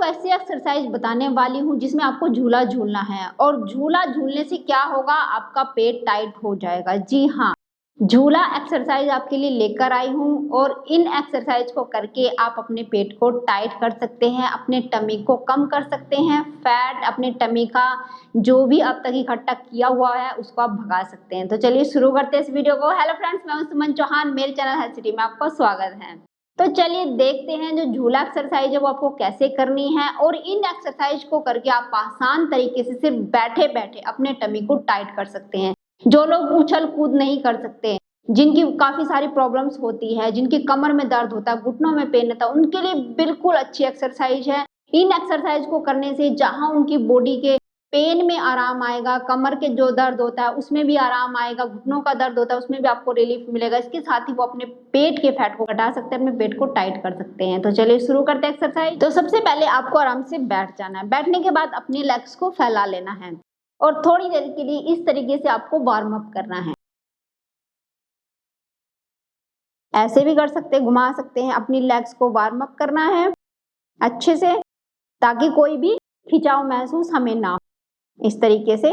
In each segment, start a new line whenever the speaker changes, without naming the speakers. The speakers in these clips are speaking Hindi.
आपको ऐसी एक्सरसाइज बताने वाली हूँ जिसमें आपको झूला झूलना है और झूला झूलने से क्या होगा, आपका पेट टाइट हो जाएगा। जी हाँ, झूला एक्सरसाइज आपके लिए लेकर आई हूँ और इन एक्सरसाइज को करके आप अपने पेट को टाइट कर सकते हैं, अपने टमी को कम कर सकते हैं, फैट अपने टमी का जो भी अब तक इकट्ठा किया हुआ है उसको आप भगा सकते हैं। तो चलिए शुरू करते हैं इस वीडियो को। हेलो फ्रेंड्स, मैं हूं सुमन चौहान, मेरे चैनल हेल्थ सिटी में आपका स्वागत है। तो चलिए देखते हैं जो झूला एक्सरसाइज है वो आपको कैसे करनी है और इन एक्सरसाइज को करके आप आसान तरीके से सिर्फ बैठे बैठे अपने टमी को टाइट कर सकते हैं। जो लोग उछल कूद नहीं कर सकते, जिनकी काफी सारी प्रॉब्लम्स होती है, जिनकी कमर में दर्द होता है, घुटनों में पेन होता है, उनके लिए बिल्कुल अच्छी एक्सरसाइज है। इन एक्सरसाइज को करने से जहां उनकी बॉडी के पेन में आराम आएगा, कमर के जो दर्द होता है उसमें भी आराम आएगा, घुटनों का दर्द होता है उसमें भी आपको रिलीफ मिलेगा। इसके साथ ही वो अपने पेट के फैट को घटा सकते हैं, अपने पेट को टाइट कर सकते हैं। तो चलिए शुरू करते हैं एक्सरसाइज। तो सबसे पहले आपको आराम से बैठ जाना है। बैठने के बाद अपनी लेग्स को फैला लेना है और थोड़ी देर के लिए इस तरीके से आपको वार्म अप करना है। ऐसे भी कर सकते हैं, घुमा सकते हैं। अपनी लेग्स को वार्म अप करना है अच्छे से ताकि कोई भी खिंचाव महसूस हमें ना हो। इस तरीके से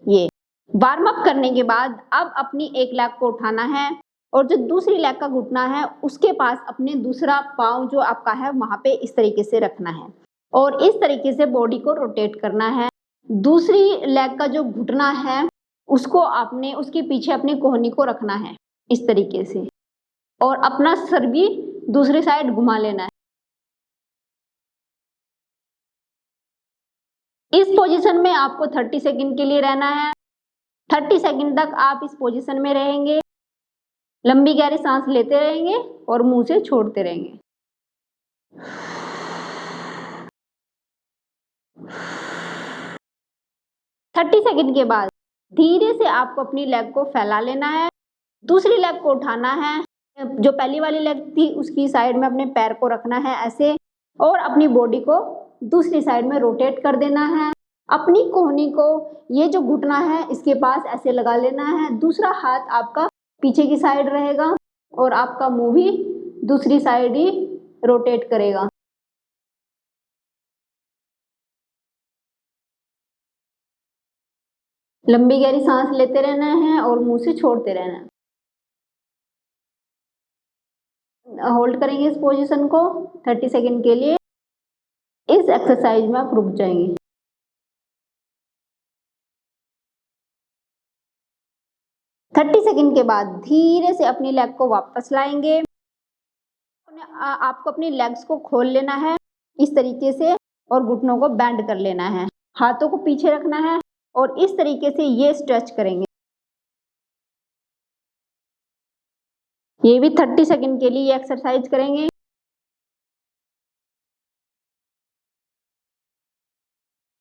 ये वार्म अप करने के बाद अब अपनी एक लेग को उठाना है और जो दूसरी लेग का घुटना है उसके पास अपने दूसरा पाँव जो आपका है वहां पे इस तरीके से रखना है और इस तरीके से बॉडी को रोटेट करना है। दूसरी लेग का जो घुटना है उसको आपने उसके पीछे अपनी कोहनी को रखना है इस तरीके से और अपना सर भी दूसरी साइड घुमा लेना है। इस पोजीशन में आपको 30 सेकंड के लिए रहना है। 30 सेकंड तक आप इस पोजीशन में रहेंगे, लंबी गहरी सांस लेते रहेंगे और मुंह से छोड़ते रहेंगे। थर्टी सेकंड के बाद धीरे से आपको अपनी लेग को फैला लेना है, दूसरी लेग को उठाना है। जो पहली वाली लेग थी उसकी साइड में अपने पैर को रखना है ऐसे और अपनी बॉडी को दूसरी साइड में रोटेट कर देना है। अपनी कोहनी को ये जो घुटना है इसके पास ऐसे लगा लेना है। दूसरा हाथ आपका पीछे की साइड रहेगा और आपका मुंह भी दूसरी साइड ही रोटेट करेगा। लंबी गहरी सांस लेते रहना है और मुंह से छोड़ते रहना है। होल्ड करेंगे इस पोजीशन को 30 सेकंड के लिए। इस एक्सरसाइज में आप रुक जाएंगे। थर्टी सेकंड के बाद धीरे से अपनी लेग को वापस लाएंगे। आपको अपनी लेग्स को खोल लेना है इस तरीके से और घुटनों को बेंड कर लेना है। हाथों को पीछे रखना है और इस तरीके से ये स्ट्रेच करेंगे। ये भी 30 सेकंड के लिए एक्सरसाइज करेंगे।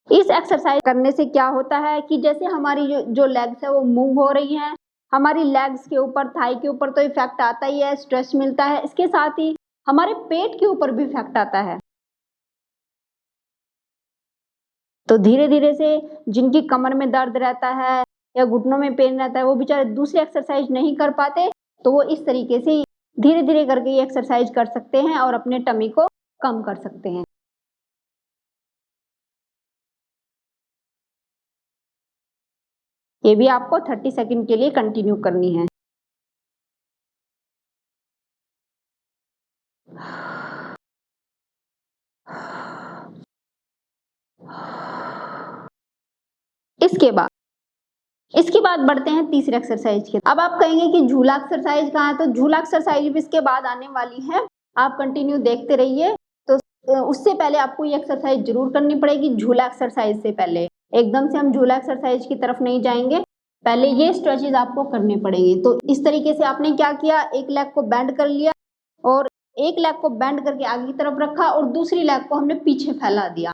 इस एक्सरसाइज करने से क्या होता है कि जैसे हमारी जो लेग्स है वो मूव हो रही है, हमारी लेग्स के ऊपर, थाई के ऊपर तो इफेक्ट आता ही है, स्ट्रेच मिलता है। इसके साथ ही हमारे पेट के ऊपर भी इफेक्ट आता है। तो धीरे धीरे से जिनकी कमर में दर्द रहता है या घुटनों में पेन रहता है वो बेचारे दूसरी एक्सरसाइज नहीं कर पाते, तो वो इस तरीके से धीरे धीरे करके ये एक्सरसाइज कर सकते हैं और अपने टमी को कम कर सकते हैं। ये भी आपको 30 सेकंड के लिए कंटिन्यू करनी है। इसके बाद बढ़ते हैं तीसरे एक्सरसाइज के। अब आप कहेंगे कि झूला एक्सरसाइज कहाँ है, तो झूला एक्सरसाइज भी इसके बाद आने वाली है, आप कंटिन्यू देखते रहिए। तो उससे पहले आपको ये एक्सरसाइज जरूर करनी पड़ेगी। झूला एक्सरसाइज से पहले एकदम से हम झूला एक्सरसाइज की तरफ नहीं जाएंगे, पहले ये स्ट्रेचेज आपको करने पड़ेंगे। तो इस तरीके से आपने क्या किया, एक लेग को बेंड कर लिया और एक लेग को बेंड करके आगे की तरफ रखा और दूसरी लेग को हमने पीछे फैला दिया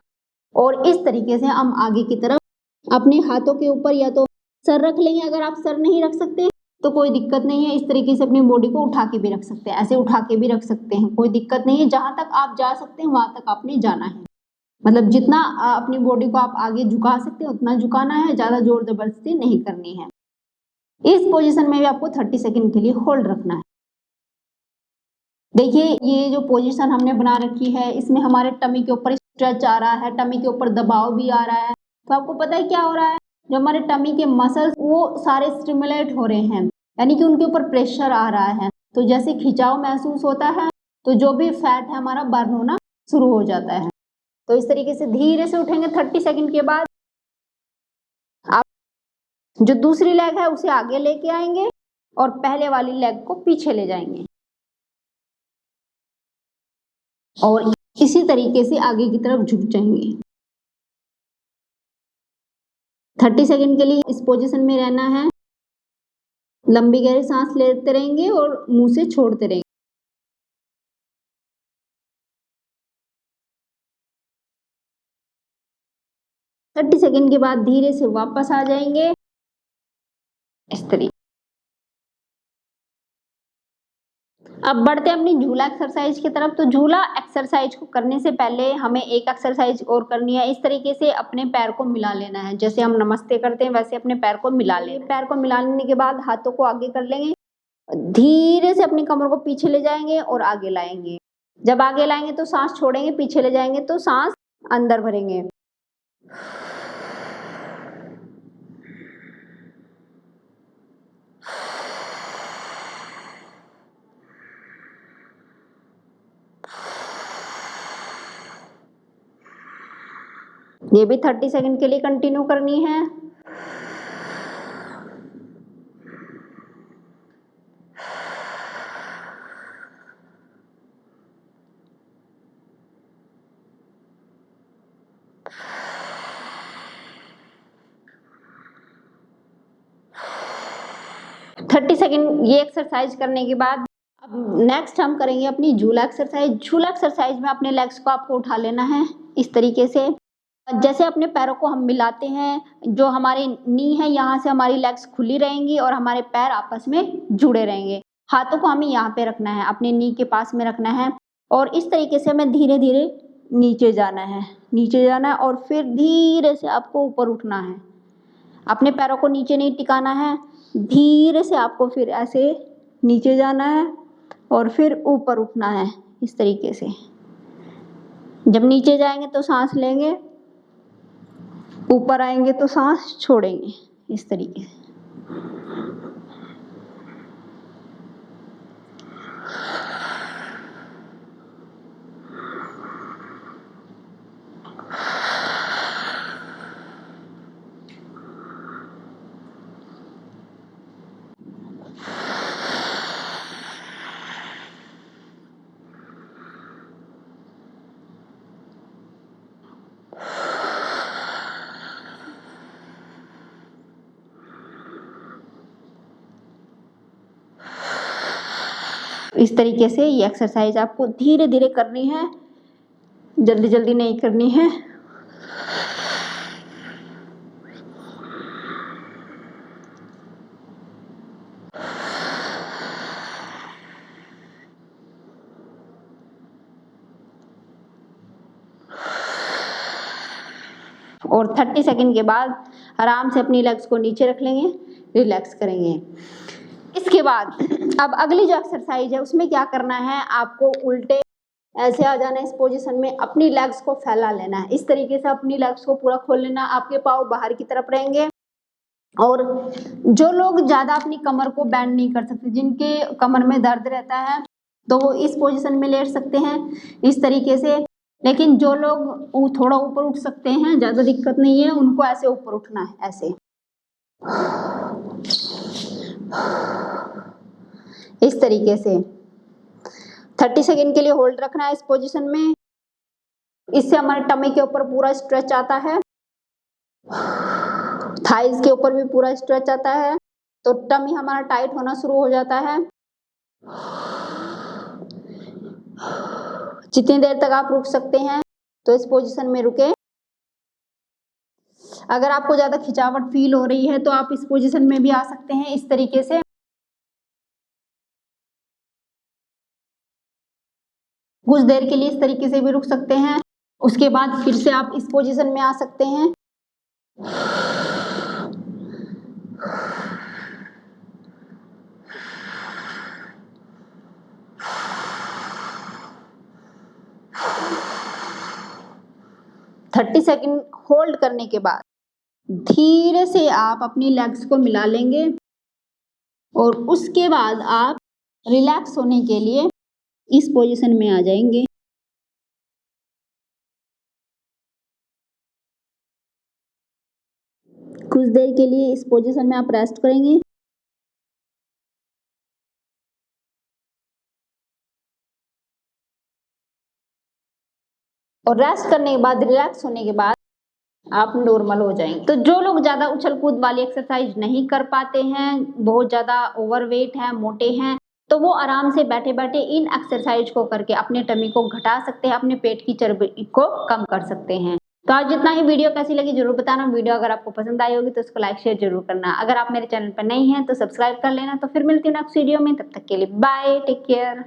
और इस तरीके से हम आगे की तरफ अपने हाथों के ऊपर या तो सर रख लेंगे। अगर आप सर नहीं रख सकते तो कोई दिक्कत नहीं है, इस तरीके से अपनी बॉडी को उठा के भी रख सकते हैं, ऐसे उठा के भी रख सकते हैं, कोई दिक्कत नहीं है। जहां तक आप जा सकते हैं वहां तक आपने जाना है, मतलब जितना अपनी बॉडी को आप आगे झुका सकते हैं उतना झुकाना है, ज्यादा जोर जबरदस्ती नहीं करनी है। इस पोजीशन में भी आपको 30 सेकंड के लिए होल्ड रखना है। देखिए ये जो पोजीशन हमने बना रखी है इसमें हमारे टमी के ऊपर स्ट्रेच आ रहा है, टमी के ऊपर दबाव भी आ रहा है, तो आपको पता है क्या हो रहा है, जो हमारे टमी के मसल्स वो सारे स्टिमुलेट हो रहे हैं, यानी कि उनके ऊपर प्रेशर आ रहा है। तो जैसे खिंचाव महसूस होता है तो जो भी फैट है हमारा बर्न होना शुरू हो जाता है। तो इस तरीके से धीरे से उठेंगे। 30 सेकंड के बाद आप जो दूसरी लेग है उसे आगे लेके आएंगे और पहले वाली लेग को पीछे ले जाएंगे और इसी तरीके से आगे की तरफ झुक जाएंगे। 30 सेकंड के लिए इस पोजीशन में रहना है। लंबी गहरी सांस लेते रहेंगे और मुंह से छोड़ते रहेंगे। 30 सेकंड के बाद धीरे से वापस आ जाएंगे इस तरीके। अब बढ़ते हैं अपनी झूला एक्सरसाइज की तरफ। तो झूला एक्सरसाइज को करने से पहले हमें एक एक्सरसाइज और करनी है। इस तरीके से अपने पैर को मिला लेना है, जैसे हम नमस्ते करते हैं वैसे अपने पैर को मिला लें। पैर को मिला लेने के बाद हाथों को आगे कर लेंगे, धीरे से अपनी कमर को पीछे ले जाएंगे और आगे लाएंगे। जब आगे लाएंगे तो सांस छोड़ेंगे, पीछे ले जाएंगे तो सांस अंदर भरेंगे। ये भी 30 सेकंड के लिए कंटिन्यू करनी है। थर्टी सेकेंड ये एक्सरसाइज करने के बाद अब नेक्स्ट हम करेंगे अपनी झूला एक्सरसाइज। झूला एक्सरसाइज में अपने लेग्स को आपको उठा लेना है इस तरीके से। जैसे अपने पैरों को हम मिलाते हैं, जो हमारे नी है यहाँ से हमारी लेग्स खुली रहेंगी और हमारे पैर आपस में जुड़े रहेंगे। हाथों को हमें यहाँ पे रखना है, अपने नी के पास में रखना है और इस तरीके से हमें धीरे धीरे नीचे जाना है, नीचे जाना है और फिर धीरे से आपको ऊपर उठना है। अपने पैरों को नीचे नहीं टिकाना है, धीरे से आपको फिर ऐसे नीचे जाना है और फिर ऊपर उठना है इस तरीके से। जब नीचे जाएंगे तो सांस लेंगे, ऊपर आएंगे तो सांस छोड़ेंगे इस तरीके से। इस तरीके से ये एक्सरसाइज आपको धीरे धीरे करनी है, जल्दी जल्दी नहीं करनी है। और 30 सेकंड के बाद आराम से अपनी लेग्स को नीचे रख लेंगे, रिलैक्स करेंगे। इसके बाद अब अगली जो एक्सरसाइज है उसमें क्या करना है, आपको उल्टे ऐसे आ जाना है इस पोजीशन में, अपनी लेग्स को फैला लेना है। इस तरीके से अपनी लेग्स को पूरा खोल लेना, आपके पाँव बाहर की तरफ रहेंगे। और जो लोग ज़्यादा अपनी कमर को बेंड नहीं कर सकते, जिनके कमर में दर्द रहता है, तो वो इस पोजीशन में लेट सकते हैं इस तरीके से। लेकिन जो लोग थोड़ा ऊपर उठ सकते हैं, ज़्यादा दिक्कत नहीं है, उनको ऐसे ऊपर उठना है, ऐसे इस तरीके से। 30 सेकंड के लिए होल्ड रखना है इस पोजीशन में। इससे हमारे टमी के ऊपर पूरा स्ट्रेच आता है, थाइज के ऊपर भी पूरा स्ट्रेच आता है, तो टमी हमारा टाइट होना शुरू हो जाता है। जितनी देर तक आप रुक सकते हैं तो इस पोजीशन में रुके। अगर आपको ज्यादा खिंचावट फील हो रही है तो आप इस पोजीशन में भी आ सकते हैं इस तरीके से। कुछ देर के लिए इस तरीके से भी रुक सकते हैं, उसके बाद फिर से आप इस पोजीशन में आ सकते हैं। 30 सेकंड होल्ड करने के बाद धीरे से आप अपनी लेग्स को मिला लेंगे और उसके बाद आप रिलैक्स होने के लिए इस पोजीशन में आ जाएंगे। कुछ देर के लिए इस पोजीशन में आप रेस्ट करेंगे। और रेस्ट करने के बाद, रिलैक्स होने के बाद आप नॉर्मल हो जाएंगे। तो जो लोग ज़्यादा उछल कूद वाली एक्सरसाइज नहीं कर पाते हैं, बहुत ज़्यादा ओवरवेट हैं, मोटे हैं, तो वो आराम से बैठे बैठे इन एक्सरसाइज को करके अपने टमी को घटा सकते हैं, अपने पेट की चर्बी को कम कर सकते हैं। तो आज जितना ही। वीडियो कैसी लगी जरूर बताना। वीडियो अगर आपको पसंद आई होगी तो उसको लाइक शेयर जरूर करना। अगर आप मेरे चैनल पर नहीं हैं तो सब्सक्राइब कर लेना। तो फिर मिलती हूँ नेक्स्ट वीडियो में, तब तक के लिए बाय, टेक केयर।